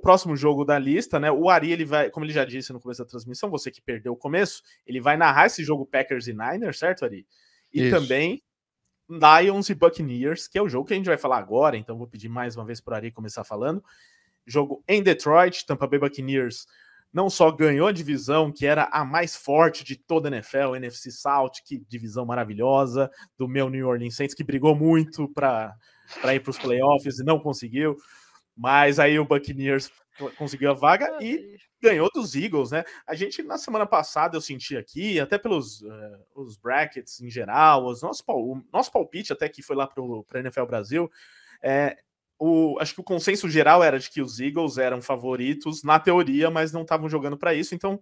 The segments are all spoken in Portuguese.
próximo jogo da lista, né? O Ari, ele vai, como ele já disse no começo da transmissão, você que perdeu o começo, ele vai narrar esse jogo Packers e Niners, certo, Ari? E também Lions e Buccaneers, que é o jogo que a gente vai falar agora, então vou pedir mais uma vez para o Ari começar falando. Jogo em Detroit, Tampa Bay Buccaneers não só ganhou a divisão, que era a mais forte de toda a NFL, NFC South, que divisão maravilhosa, do meu New Orleans Saints, que brigou muito para ir para os playoffs e não conseguiu, mas aí o Buccaneers conseguiu a vaga e ganhou dos Eagles, né? A gente, na semana passada, eu senti aqui, até pelos os brackets em geral, o nosso palpite até que foi lá para o NFL Brasil, acho que o consenso geral era de que os Eagles eram favoritos na teoria, mas não estavam jogando para isso, então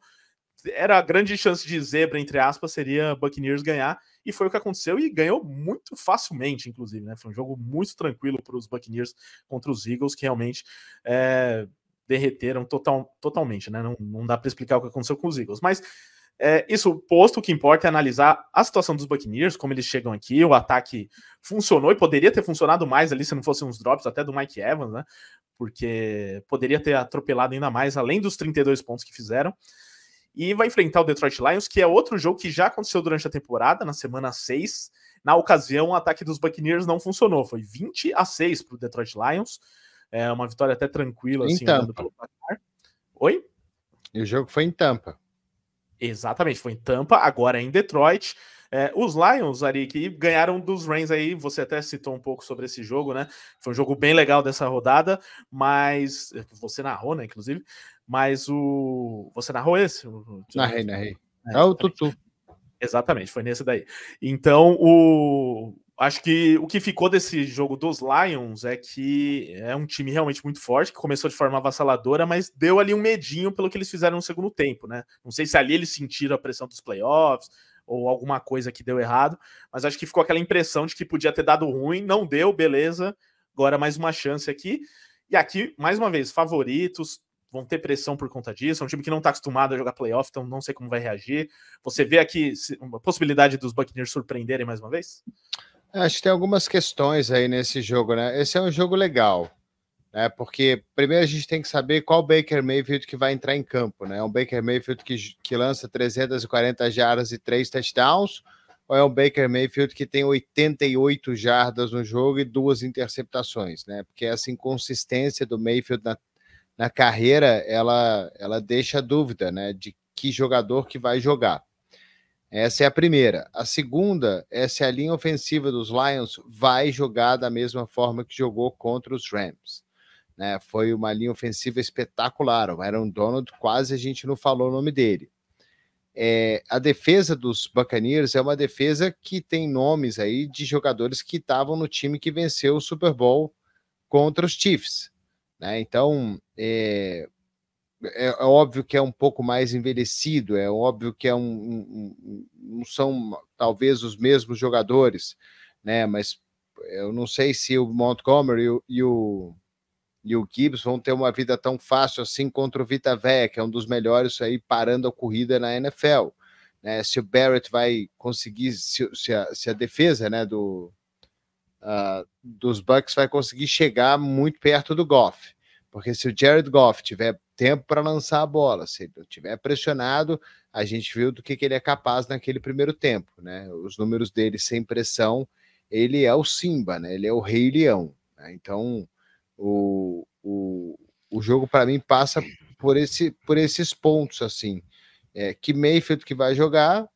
era a grande chance de zebra, entre aspas, seria Buccaneers ganhar, e foi o que aconteceu, e ganhou muito facilmente, inclusive, né? Foi um jogo muito tranquilo para os Buccaneers contra os Eagles, que realmente derreteram totalmente, né? Não dá para explicar o que aconteceu com os Eagles, mas isso posto, o que importa é analisar a situação dos Buccaneers, como eles chegam aqui, o ataque funcionou e poderia ter funcionado mais ali se não fossem uns drops até do Mike Evans, né? Porque poderia ter atropelado ainda mais, além dos 32 pontos que fizeram. E vai enfrentar o Detroit Lions, que é outro jogo que já aconteceu durante a temporada, na semana 6. Na ocasião, o ataque dos Buccaneers não funcionou, foi 20-6 para o Detroit Lions. É uma vitória até tranquila, assim, olhando pelo placar. Oi? E o jogo foi em Tampa. Exatamente, foi em Tampa, agora é em Detroit. Os Lions, Ari, que ganharam dos Rams aí, você até citou um pouco sobre esse jogo, né? Foi um jogo bem legal dessa rodada, mas você narrou, né, inclusive, mas você narrou esse? Narrei. É o Tutu. Exatamente, foi nesse daí. Então, acho que o que ficou desse jogo dos Lions é que é um time realmente muito forte, que começou de forma avassaladora, mas deu ali um medinho pelo que eles fizeram no segundo tempo, né? Não sei se ali eles sentiram a pressão dos playoffs ou alguma coisa que deu errado, mas acho que ficou aquela impressão de que podia ter dado ruim, não deu, beleza, agora mais uma chance aqui. E aqui, mais uma vez, favoritos, vão ter pressão por conta disso, é um time que não está acostumado a jogar playoff, então não sei como vai reagir. Você vê aqui uma possibilidade dos Buccaneers surpreenderem mais uma vez? Acho que tem algumas questões aí nesse jogo, né? Esse é um jogo legal, né? Porque primeiro a gente tem que saber qual Baker Mayfield que vai entrar em campo, né? É um Baker Mayfield que lança 340 jardas e 3 touchdowns, ou é um Baker Mayfield que tem 88 jardas no jogo e 2 interceptações, né? Porque essa inconsistência do Mayfield na carreira, ela deixa dúvida, né, de que jogador que vai jogar. Essa é a primeira. A segunda é se a linha ofensiva dos Lions vai jogar da mesma forma que jogou contra os Rams, né? Foi uma linha ofensiva espetacular. O Aaron Donald, quase a gente não falou o nome dele. A defesa dos Buccaneers é uma defesa que tem nomes aí de jogadores que estavam no time que venceu o Super Bowl contra os Chiefs, né? Então, é óbvio que é um pouco mais envelhecido, é óbvio que não são talvez os mesmos jogadores, né? Mas eu não sei se o Montgomery e o Gibbs vão ter uma vida tão fácil assim contra o Vita Vea, que é um dos melhores aí parando a corrida na NFL, né? Se o Barrett vai conseguir, se a defesa, né, dos Bucks vai conseguir chegar muito perto do Goff, porque se o Jared Goff tiver tempo para lançar a bola, se ele estiver pressionado, a gente viu do que ele é capaz naquele primeiro tempo, né? Os números dele sem pressão, ele é o Simba, né? Ele é o Rei Leão, né? Então o jogo para mim passa por esses pontos assim, que Mayfield que vai jogar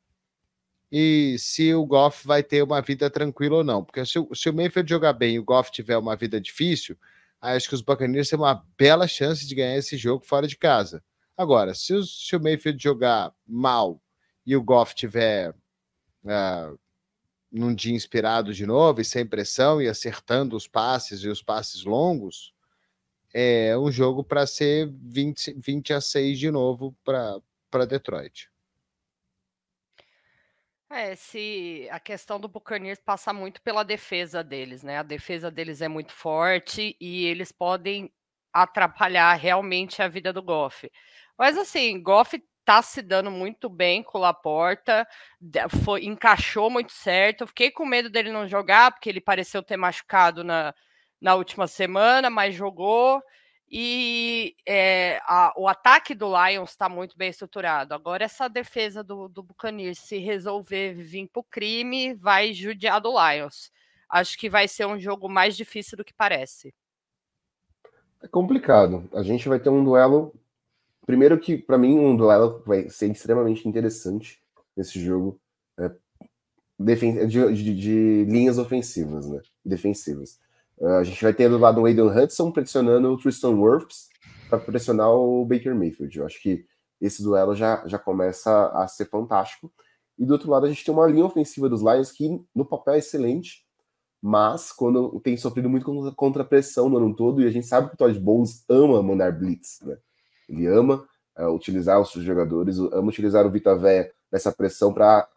e se o Goff vai ter uma vida tranquila ou não. Porque se o Mayfield jogar bem e o Goff tiver uma vida difícil, acho que os Buccaneers têm uma bela chance de ganhar esse jogo fora de casa. Agora, se o Mayfield jogar mal e o Goff tiver num dia inspirado de novo e sem pressão e acertando os passes e os passes longos, é um jogo para ser 20-6 de novo para Detroit. Se a questão do Buccaneers passa muito pela defesa deles, né? A defesa deles é muito forte e eles podem atrapalhar realmente a vida do Goff. Mas assim, Goff tá se dando muito bem com o Laporta, encaixou muito certo. Eu fiquei com medo dele não jogar, porque ele pareceu ter machucado na última semana, mas jogou. E o ataque do Lions está muito bem estruturado. Agora, essa defesa do Buccaneers, se resolver vir para o crime, vai judiar do Lions. Acho que vai ser um jogo mais difícil do que parece. É complicado. A gente vai ter um duelo. Primeiro que, para mim, um duelo vai ser extremamente interessante nesse jogo de linhas ofensivas, né? Defensivas. A gente vai ter do lado o Aidan Hudson pressionando o Tristan Wirfs para pressionar o Baker Mayfield. Eu acho que esse duelo já começa a ser fantástico. E do outro lado a gente tem uma linha ofensiva dos Lions que no papel é excelente, mas quando tem sofrido muito contra a pressão no ano todo, e a gente sabe que o Todd Bowles ama mandar blitz, né? Ele ama utilizar os seus jogadores, ama utilizar o Vita Vea nessa pressão para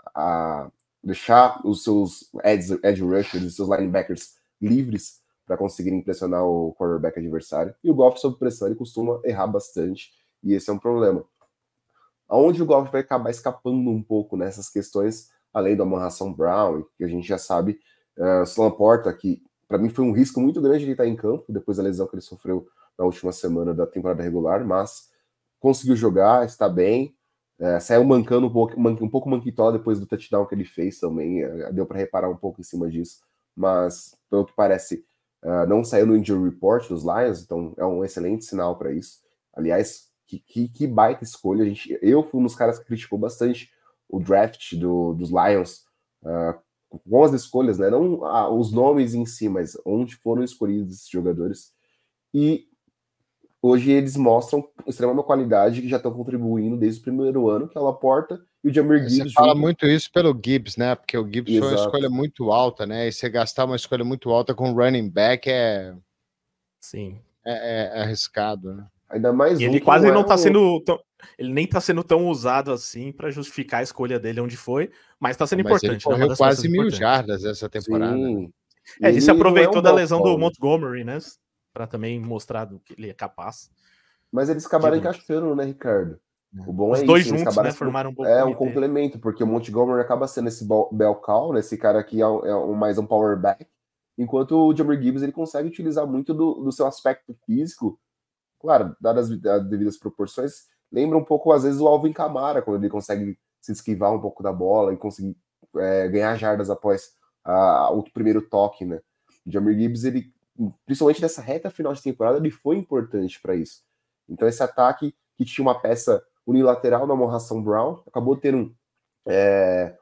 deixar os seus edge rushers e seus linebackers livres para conseguirem pressionar o quarterback adversário. E o Goff, sob pressão, ele costuma errar bastante, e esse é um problema. Aonde o Goff vai acabar escapando um pouco nessas questões, além do Amon-Ra Brown, que a gente já sabe, Sloan Porta, que para mim foi um risco muito grande ele estar em campo, depois da lesão que ele sofreu na última semana da temporada regular, mas conseguiu jogar, está bem, saiu mancando um pouco manquitó depois do touchdown que ele fez também, deu para reparar um pouco em cima disso, mas pelo que parece, não saiu no injury report dos Lions, então é um excelente sinal para isso. Aliás, que baita escolha. Eu fui um dos caras que criticou bastante o draft dos Lions, com as escolhas, né? Não os nomes em si, mas onde foram escolhidos esses jogadores. E hoje eles mostram extrema qualidade que já estão contribuindo desde o primeiro ano, que é o Laporta e o Jahmyr Gibbs. Você fala muito isso pelo Gibbs, né? Porque o Gibbs Exato. foi uma escolha muito alta, né? E você gastar uma escolha muito alta com running back Sim. É arriscado, né? Ainda mais e ele quase não tá sendo tão, ele nem tá sendo tão usado assim para justificar a escolha dele onde foi, mas tá sendo importante. Ele correu quase 1.000 jardas essa temporada. Sim. Né? Ele se aproveitou da lesão do Montgomery, né? Para também mostrar do que ele é capaz. Mas eles acabaram encaixando, né, Ricardo? O bom Os é dois isso, juntos, né, formaram um pouco um complemento, porque o Montgomery acaba sendo esse bell cow, né, esse cara que mais um power back, enquanto o Jahmyr Gibbs ele consegue utilizar muito do seu aspecto físico, claro, dadas as devidas proporções, lembra um pouco, às vezes, o Alvin Kamara, quando ele consegue se esquivar um pouco da bola e conseguir ganhar jardas após o primeiro toque, né? O Jahmyr Gibbs, ele, principalmente nessa reta final de temporada, ele foi importante para isso. Então, esse ataque que tinha uma peça unilateral na Amon-Ra Brown, acabou tendo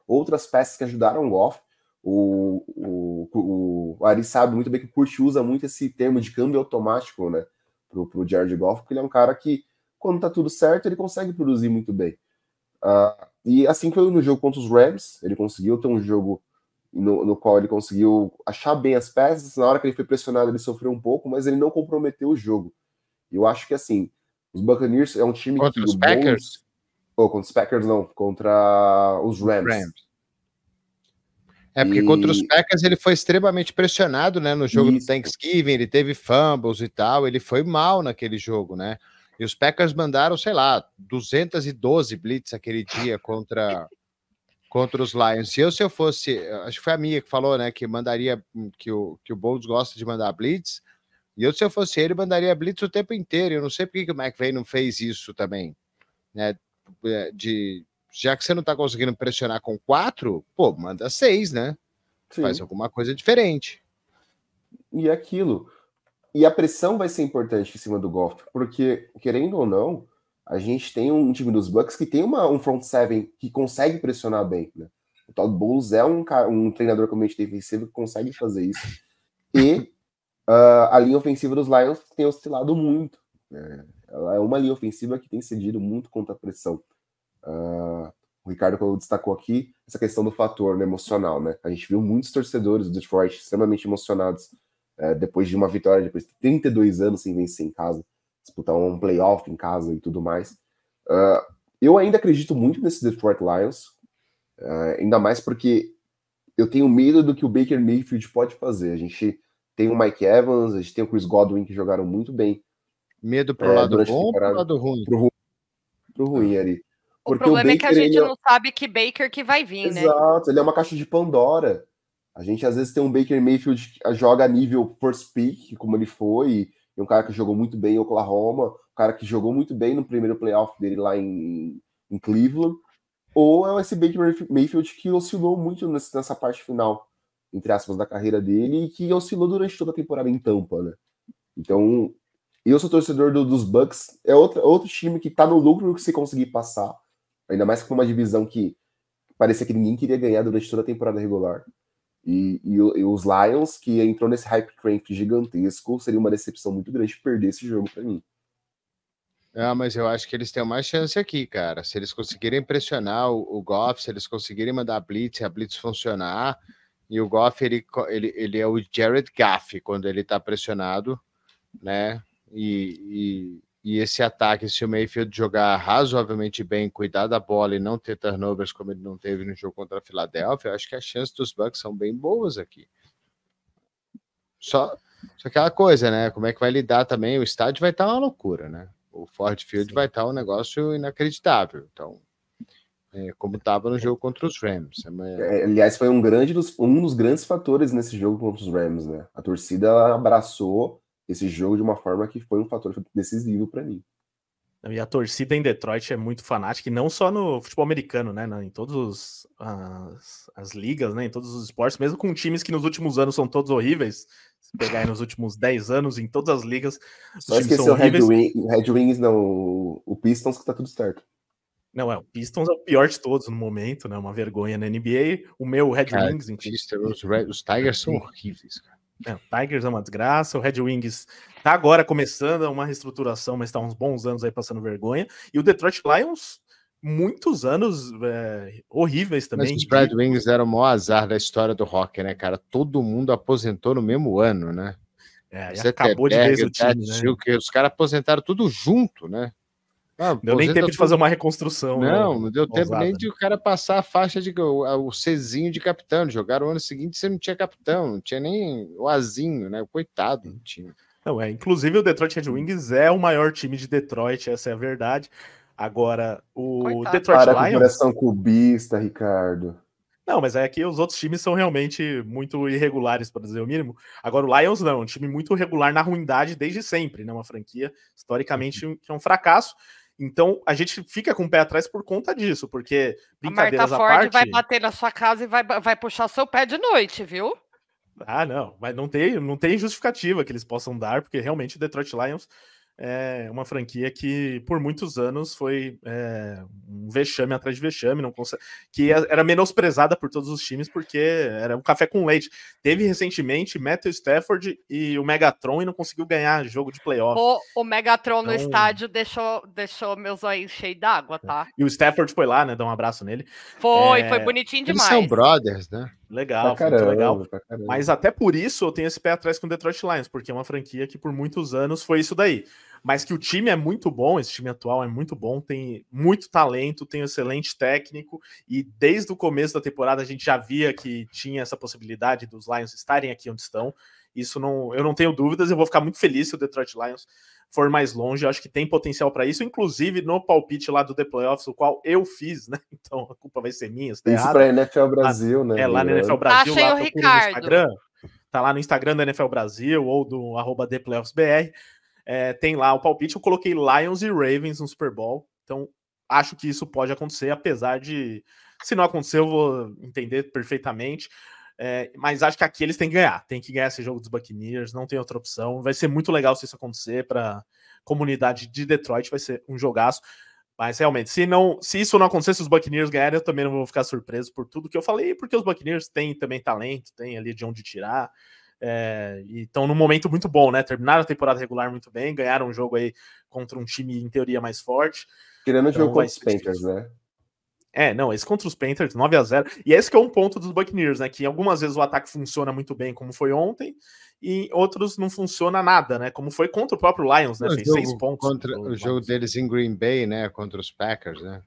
outras peças que ajudaram o Goff. O Ari sabe muito bem que o Kurt usa muito esse termo de câmbio automático, né, pro Jared Goff, porque ele é um cara que, quando tá tudo certo, ele consegue produzir muito bem. E assim foi no jogo contra os Rams, ele conseguiu ter um jogo no qual ele conseguiu achar bem as peças. Na hora que ele foi pressionado, ele sofreu um pouco, mas ele não comprometeu o jogo. E eu acho que, assim, os Buccaneers é um time contra os Packers? Contra os Packers não, contra os Rams. Porque contra os Packers ele foi extremamente pressionado, né, no jogo do Thanksgiving, ele teve fumbles e tal, ele foi mal naquele jogo, né, e os Packers mandaram, sei lá, 212 blitz aquele dia contra os Lions. Se eu fosse, acho que foi a Mia que falou, né, que mandaria, que o Bowles gosta de mandar blitz, e se eu fosse ele, mandaria blitz o tempo inteiro. Eu não sei por que o McVay não fez isso também, né, já que você não tá conseguindo pressionar com 4, pô, manda 6, né? Sim. Faz alguma coisa diferente. E aquilo. E a pressão vai ser importante em cima do Goff, porque, querendo ou não, a gente tem um time dos Bucks que tem um front seven que consegue pressionar bem, né? O Todd Bowles é um treinador com mente defensiva que consegue fazer isso. E a linha ofensiva dos Lions tem oscilado muito. Ela é uma linha ofensiva que tem cedido muito contra a pressão. O Ricardo destacou aqui essa questão do fator, né, emocional, né? A gente viu muitos torcedores do Detroit extremamente emocionados depois de uma vitória, depois de 32 anos sem vencer em casa, disputar um playoff em casa e tudo mais. Eu ainda acredito muito nesse Detroit Lions, ainda mais porque eu tenho medo do que o Baker Mayfield pode fazer. A gente tem o Mike Evans, a gente tem o Chris Godwin, que jogaram muito bem. Medo pro lado bom ou pro lado ruim? Pro ruim, Ari. Porque o problema é que a gente não sabe que Baker que vai vir, né? Exato, ele é uma caixa de Pandora. A gente às vezes tem um Baker Mayfield que joga a nível first pick, como ele foi, um cara que jogou muito bem em Oklahoma, um cara que jogou muito bem no primeiro playoff dele lá em Cleveland, ou é esse Baker Mayfield que oscilou muito nessa parte final, entre aspas, da carreira dele, e que oscilou durante toda a temporada em Tampa, né? Então, eu sou torcedor dos Bucks, é outro time que tá no lucro se conseguir passar, ainda mais que uma divisão que parecia que ninguém queria ganhar durante toda a temporada regular. E os Lions, que entrou nesse hype train gigantesco, seria uma decepção muito grande perder esse jogo para mim. Mas eu acho que eles têm mais chance aqui, cara. Se eles conseguirem pressionar o Goff, se eles conseguirem mandar a blitz funcionar, e o Goff, ele é o Jared Goff quando ele tá pressionado, né? E esse ataque, se o Mayfield jogar razoavelmente bem, cuidar da bola e não ter turnovers como ele não teve no jogo contra a Filadélfia, eu acho que as chances dos Bucks são bem boas aqui. Só aquela coisa, né? Como é que vai lidar também? O estádio vai estar uma loucura, né? O Ford Field vai estar um negócio inacreditável. Então, como estava no jogo contra os Rams. Aliás, foi um dos grandes fatores nesse jogo contra os Rams, né? A torcida abraçou esse jogo de uma forma que foi um fator decisivo para mim. E a torcida em Detroit é muito fanática, e não só no futebol americano, né? Em todas as ligas, né? Em todos os esportes, mesmo com times que nos últimos anos são todos horríveis. Se pegar aí nos últimos 10 anos, em todas as ligas, os só times são horríveis. Red Wings, não, o Pistons que tá tudo certo. Não, o Pistons é o pior de todos no momento, né? Uma vergonha na NBA. O meu Red Wings... Os Tigers são horríveis, cara. O Tigers é uma desgraça, o Red Wings tá agora começando uma reestruturação, mas tá uns bons anos aí passando vergonha, e o Detroit Lions, muitos anos horríveis também. Mas os Red Wings deram o maior azar da história do hockey, né, cara? Todo mundo aposentou no mesmo ano, né? E acabou de vez o time, né? Os caras aposentaram tudo junto, né? Deu nem tempo de fazer uma reconstrução. Não deu tempo nem de o cara passar a faixa o Czinho de capitão. Jogaram o ano seguinte, você não tinha capitão, não tinha nem o Azinho, né? Coitado do time. Inclusive o Detroit Red Wings é o maior time de Detroit, essa é a verdade. Agora, o Detroit Lions... Lions... coração cubista, Ricardo. Não, mas é que os outros times são realmente muito irregulares, para dizer o mínimo. Agora, o Lions não, um time muito regular na ruindade desde sempre, né? Uma franquia, historicamente, que é um fracasso. Então, a gente fica com o pé atrás por conta disso, porque, brincadeiras à parte... A Marta Ford vai bater na sua casa e vai puxar seu pé de noite, viu? Não, mas não tem justificativa que eles possam dar, porque realmente o Detroit Lions é uma franquia que por muitos anos foi um vexame atrás de vexame, que era menosprezada por todos os times, porque era um café com leite. Teve recentemente Matthew Stafford e o Megatron e não conseguiu ganhar jogo de playoff. O Megatron no estádio deixou meus olhos cheios d'água, tá? E o Stafford foi lá, né, dar um abraço nele. Foi bonitinho demais. Eles são brothers, né? Legal, muito legal. Mas até por isso eu tenho esse pé atrás com o Detroit Lions, porque é uma franquia que por muitos anos foi isso daí. Mas que o time é muito bom, esse time atual é muito bom, tem muito talento, tem um excelente técnico, e desde o começo da temporada a gente já via que tinha essa possibilidade dos Lions estarem aqui onde estão. Isso eu não tenho dúvidas, eu vou ficar muito feliz se o Detroit Lions for mais longe, eu acho que tem potencial para isso, inclusive no palpite lá do The Playoffs, o qual eu fiz, né? Então a culpa vai ser minha. Isso para NFL Brasil, né? Lá no NFL Brasil, Achei lá o Ricardo. No Instagram, tá lá no Instagram do NFL Brasil ou do @ThePlayoffsBR. Tem lá o palpite, eu coloquei Lions e Ravens no Super Bowl, então acho que isso pode acontecer, apesar de, se não acontecer, eu vou entender perfeitamente, mas acho que aqui eles têm que ganhar esse jogo dos Buccaneers, não tem outra opção, vai ser muito legal se isso acontecer, para a comunidade de Detroit vai ser um jogaço, mas realmente, se isso não acontecer, se os Buccaneers ganharem, eu também não vou ficar surpreso por tudo que eu falei, porque os Buccaneers têm também talento, tem ali de onde tirar, e estão num momento muito bom, né? Terminaram a temporada regular muito bem, ganharam um jogo aí contra um time em teoria mais forte. Tirando o jogo contra os Panthers, né? Esse contra os Panthers, 9-0. E esse que é um ponto dos Buccaneers, né? Que algumas vezes o ataque funciona muito bem, como foi ontem, e outros não funciona nada, né? Como foi contra o próprio Lions, né? Fez 6 pontos. Contra o jogo deles em Green Bay, né? Contra os Packers, né?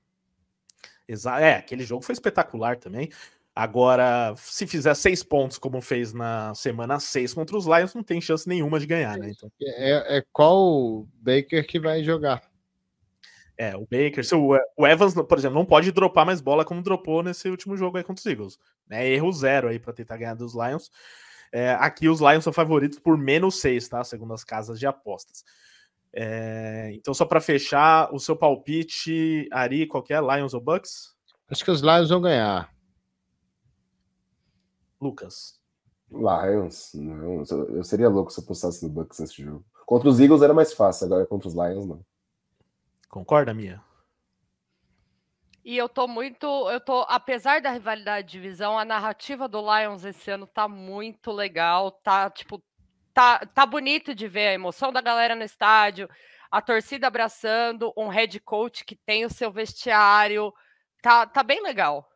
Aquele jogo foi espetacular também. Agora, se fizer 6 pontos, como fez na semana 6 contra os Lions, não tem chance nenhuma de ganhar, né? Então... qual Baker que vai jogar? O Baker, o Evans, por exemplo, não pode dropar mais bola como dropou nesse último jogo aí contra os Eagles. Erro 0 aí para tentar ganhar dos Lions. Aqui os Lions são favoritos por -6, tá? Segundo as casas de apostas. Então, só para fechar, o seu palpite, Ari, qual que é? Lions ou Bucks? Acho que os Lions vão ganhar. Lucas. Lions? Não, eu seria louco se eu apostasse no Bucks nesse jogo. Contra os Eagles era mais fácil, agora contra os Lions, não. Concorda, Mia? E apesar da rivalidade de divisão, a narrativa do Lions esse ano tá muito legal, tá bonito de ver a emoção da galera no estádio, a torcida abraçando, um head coach que tem o seu vestiário, tá bem legal.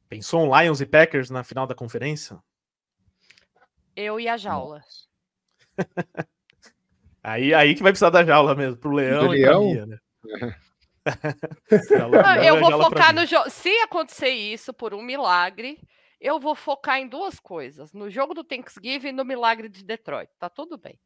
Pensou um Lions e Packers na final da conferência? Eu e a jaula. Aí que vai precisar da jaula mesmo, pro Leão e pra Mia, né? Eu vou focar no jogo. Se acontecer isso por um milagre, eu vou focar em duas coisas: no jogo do Thanksgiving e no milagre de Detroit. Tá tudo bem.